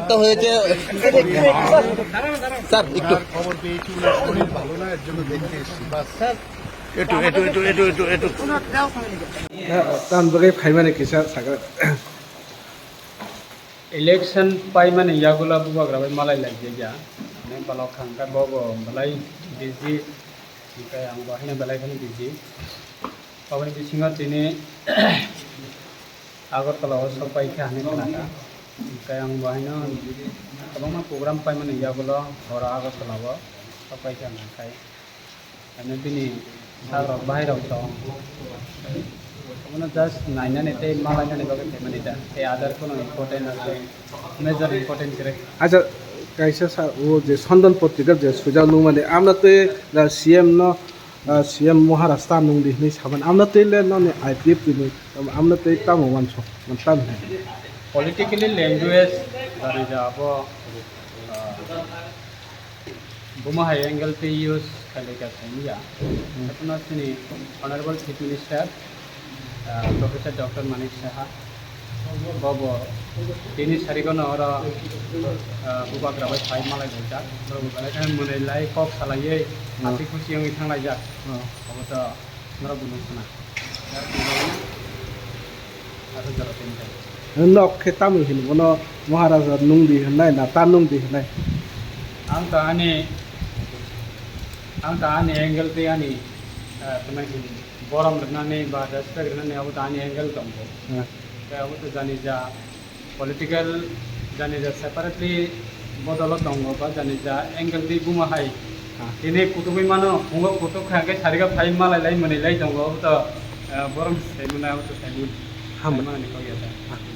তো হয়েছে স্যার একটু খবর পেয়েছি ওনার শরীর ভালো না এর জন্য দেখতে এসেছি বাস একটু তানবাগে ফাইমানে কিসা সাগা इलेक्शन पाई माने यागुला बुबाग्रा बाय मालाय लागे जा ने बालाव खांका बबो बालाय बिजि ओमफ्राय आं बाहायनो बालाय खानि बिजि पावनि बिसिङा दिनै आगरतलाव सबाय खाने खोनाका ओमफ्राय आं बाहायनो गोबां प्रग्राम पाई माने यागुला हरा आगरतलाव सबाय खानाखाय आरो दिनै साग्रा बाहेराव दं just नायनानै ते मालायनानै बागै माने दा ते आदारखौ इम्पोर्टेन्ट आरो मेजर इम्पोर्टेन्ट करे আচ্ছা কাইসা সা ও যে সন্দন পত্রিকা যে সুজা নু মানে আমরা তো সিএম ন সিএম মহারাষ্ট্র নং দি नै সাবান আমরা তো ले न आईपीएफ দি আমরা তো তাম ওয়ানস মানে তাম politically language dari jabo bumahay angle pe use kale ka thanya apna sini honorable chief minister Professor Dr. Manik Saha Bobo ini sarikono ora bubak rabai phai malai boja bobo balai kan munai kok salaiye ati khusi yang ithang lai ja bobo to nora bunung sana aro jara tinta nok ke tamu hin bono মহারাজা নং দি নাই না তা নং দি নাই ang ta ani angle te ani temai boram rnane ba respect rnane abu ta ani angle kambo abu to jani ja political jani ja separately bodolot dongo ba jani ja angle di buma hai ini kutubi mano hungo kutuk khage sariga phai malai lai mani lai dongo abu to boram sai muna abu to sai mun hamana ni ko ya